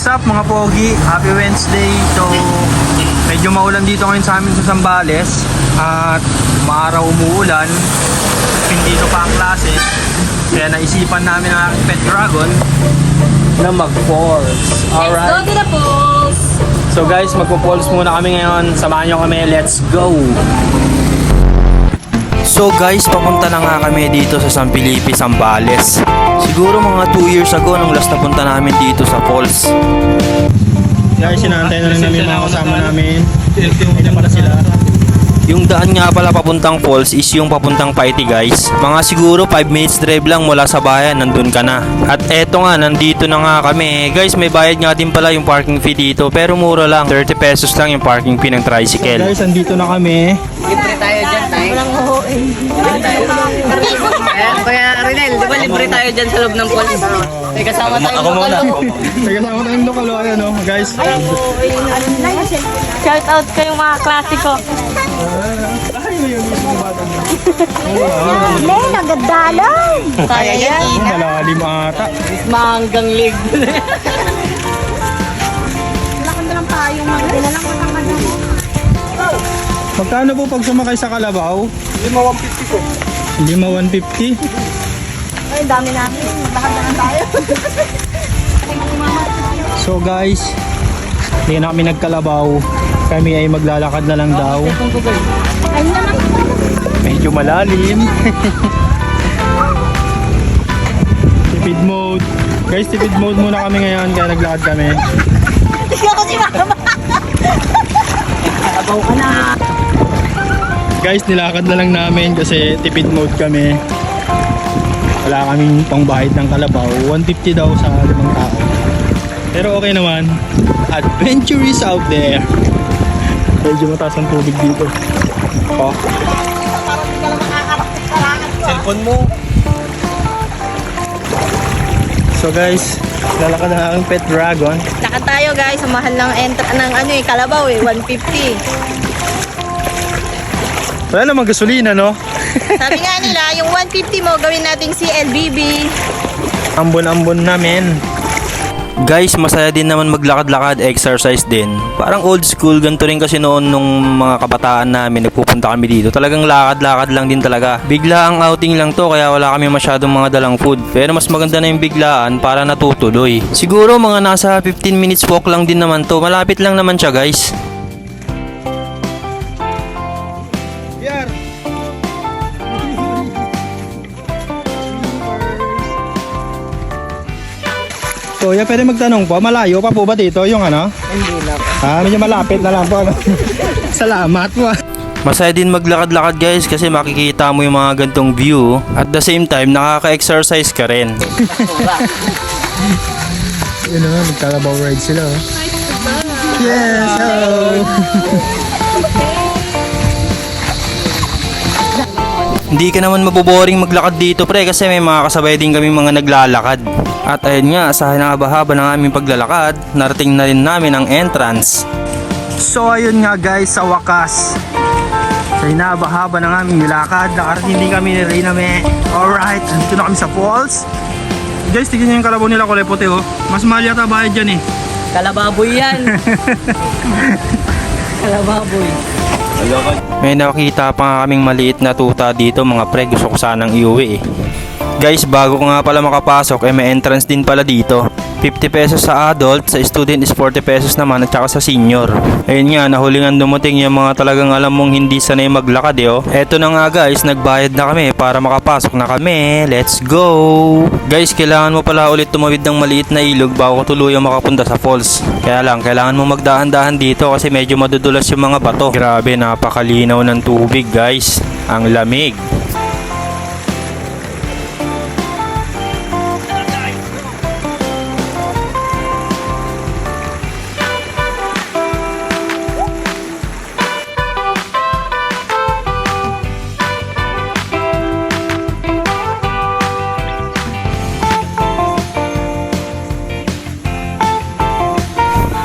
What's up mga pogi? Happy Wednesday. So, medyo maulan dito ngayon sa amin sa Zambales. At maaraw umuulan. Hindi ito pa ang klase. Kaya naisipan namin ang aking pet dragon na mag-falls. Let's go to the falls! So guys, magpo-falls muna kami ngayon. Samahan nyo kami. Let's go! So guys, papunta na nga kami dito sa San Felipe, Zambales. Siguro mga 2 years ago nung last na punta namin dito sa falls. Guys, sinantay na rin namin mga kasama namin. Hindi para sila. Yung daan nga pala papuntang falls is yung papuntang Paiti guys. Mga siguro 5 minutes drive lang mula sa bayan, nandun ka na. At eto nga, nandito na nga kami. Guys, may bayad nga din pala yung parking fee dito. Pero mura lang, 30 pesos lang yung parking fee ng tricycle. So guys, nandito na kami. Libre tayo dyan, tayo. Walang hohoin. Kaya Rinel, di ba libre tayo dyan sa loob ng falls? May kasama tayong lokalo. May kasama tayong lokalo. Ayan o, guys. Shout out kayong mga klasiko. Len, nagadalan! Kaya yan. Malalim ata. Manggang lig. Lakon na lang tayo, magdala lang matangkad mo. Magkano po pag sumakay sa Kalabaw? 5,150 po. 5,150? Ay, dami namin. Lakad na lang tayo. So guys, hindi na kami nagkalabaw. Kami ay maglalakad na lang daw. Ayun na lang. Medyo malalim. Tipid mode. Guys, tipid mode muna kami ngayon kaya naglakad kami. Hindi ako si Mama. Kalabaw ka na. Guys, nilakad na lang namin kasi tipid mode kami. Wala kaming pangbahid ng Kalabaw. 150 daw sa 5 tao. Pero okay naman. Adventure is out there. Medyo mataas ang tubig dito. Oh. Cellphone mo. So guys, lalakad na aking pet dragon. Lakad tayo guys, sa mahal ng Kalabaw 150. Wala namang gasolina, no? Sabi nga nila, yung 150 mo gawin nating CLBB. Ambon-ambon namin. Guys, masaya din naman maglakad-lakad, exercise din. Parang old school, ganito rin kasi noon nung mga kabataan namin, nagpupunta kami dito. Talagang lakad-lakad lang din talaga. Bigla ang outing lang to, kaya wala kami masyadong mga dalang food. Pero mas maganda na yung biglaan para natutuloy. Siguro mga nasa 15 minutes walk lang din naman to. Malapit lang naman siya guys. So, pwede magtanong po, malayo pa po ba dito yung ano? Hindi lang. Medyo malapit na lang po. Ano? Salamat po. Masaya din maglakad-lakad guys kasi makikita mo yung mga gantong view. At the same time, nakaka-exercise ka rin. Yun na, magkalabaw ride sila. Oh. Yes! Hello! Hindi ka naman maboboring maglakad dito pre kasi may mga kasabay din kami mga naglalakad. At ayun nga, sa hinahaba-haba ng aming paglalakad, narating na rin namin ang entrance. So ayun nga guys, sa wakas, sa hinahaba-haba ng aming nilakad, nakarating din kami ni Reyname. Alright, dito na kami sa falls. Guys, tignan nyo yung kalabaw nila, kulay puti oh. Mas mahal yata bayad dyan eh. Kalababoy yan. Kalababoy. May nakita pa nga kaming maliit na tuta dito mga pre, gusto ko sanang iuwi eh. Guys, bago ko nga pala makapasok, may entrance din pala dito. 50 pesos sa adult, sa student is 40 pesos naman at saka sa senior. Ayun nga, nahulingan dumating yung mga talagang alam mong hindi sanay maglakad eh oh. Eto na nga guys, nagbayad na kami para makapasok na kami. Let's go! Guys, kailangan mo pala ulit tumawid ng maliit na ilog bago ka tuluyang makapunta sa falls. Kaya lang, kailangan mo magdaan-dahan dito kasi medyo madudulas yung mga bato. Grabe, napakalinaw ng tubig guys. Ang lamig.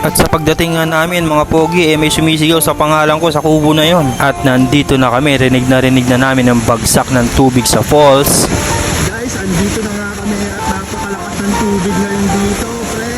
At sa pagdating nga namin mga pogi, may sumisigaw sa pangalan ko sa kubo na yon. At nandito na kami, rinig na namin ang bagsak ng tubig sa falls. Guys, andito na nga kami at napakalakas ng tubig ngayon dito, pre.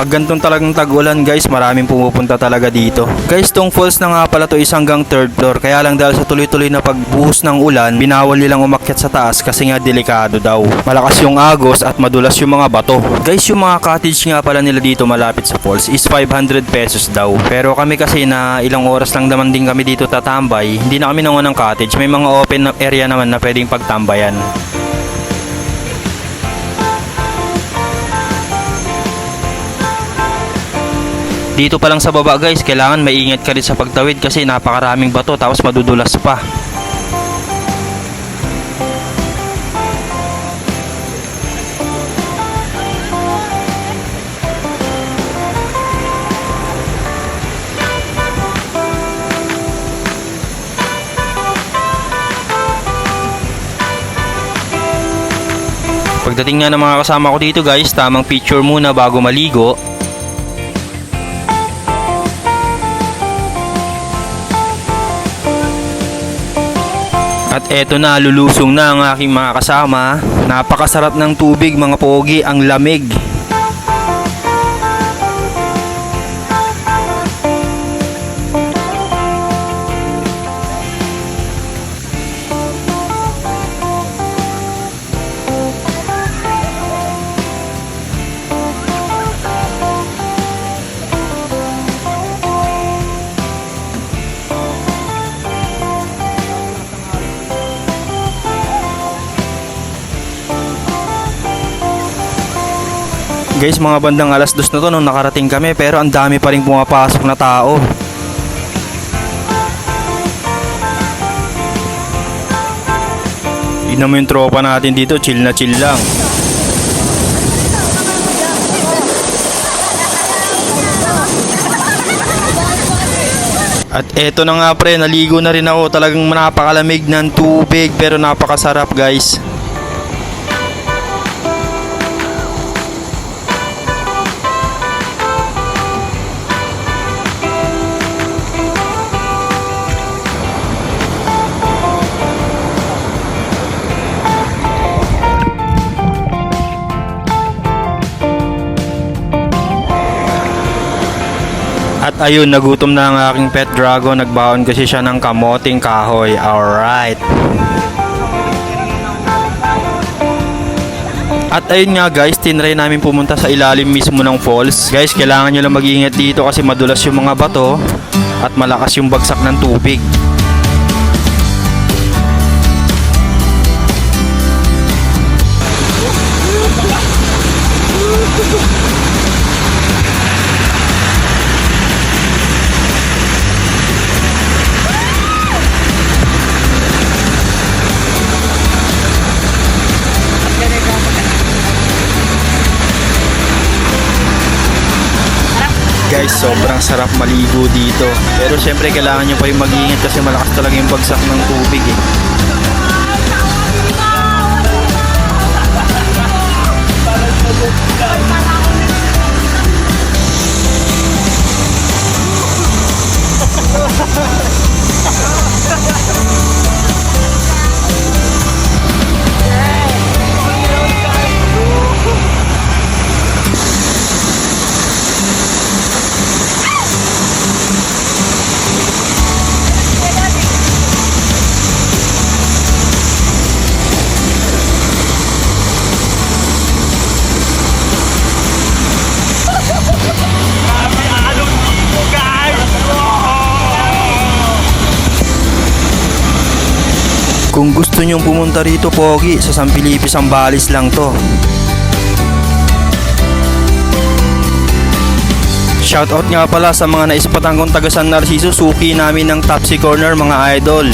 Pag gantong talagang tag-ulan guys, maraming pumupunta talaga dito. Guys, tong falls na nga pala to is hanggang 3rd floor. Kaya lang dahil sa tuloy-tuloy na pagbuhos ng ulan, binawal nilang umakyat sa taas kasi nga delikado daw. Malakas yung agos at madulas yung mga bato. Guys, yung mga cottage nga pala nila dito malapit sa falls is 500 pesos daw. Pero kami kasi na ilang oras lang naman din kami dito tatambay, hindi na kami nanguha ng cottage. May mga open area naman na pwedeng pagtambayan. Dito pa lang sa baba guys, kailangan maingat ka rin sa pagtawid kasi napakaraming bato tapos madudulas pa. Pagdating nga ng mga kasama ko dito guys, tamang picture muna bago maligo. At eto na, lulusong na ang aking mga kasama. Napakasarap ng tubig mga pogi, ang lamig. Guys, mga bandang alas 2 na to nung nakarating kami pero ang dami pa rin pumapasok na tao. Tignan mo yung tropa natin dito, chill na chill lang. At eto na nga pre, naligo na rin ako. Talagang napakalamig ng tubig pero napakasarap guys. At ayun, nagutom na ang aking pet dragon. Nagbaon kasi siya ng kamoting kahoy. Alright. At ayun nga guys, tinry namin pumunta sa ilalim mismo ng falls. Guys, kailangan nyo lang mag-iingat dito kasi madulas yung mga bato at malakas yung bagsak ng tubig. Guys, sobrang sarap maligo dito. Pero syempre kailangan nyo pa rin mag-iingat kasi malakas talaga yung bagsak ng tubig eh. Kung gusto nyong pumunta rito pogi, sa San Felipe Zambales lang to. Shoutout nga pala sa mga naispatan kong taga San Narciso, suki namin ng Topsy Corner mga idol.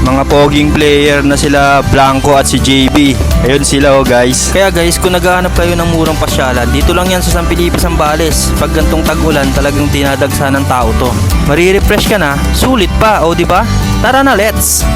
Mga poging player na sila Blanco at si JB. Ayun sila oh guys. Kaya guys, kung naghahanap kayo ng murang pasyalan, dito lang yan sa San Felipe Zambales. Pag gantong tag-ulan, talagang dinadagsa ng tao to. Marirefresh ka na, sulit pa, o di ba? Tara na, let's!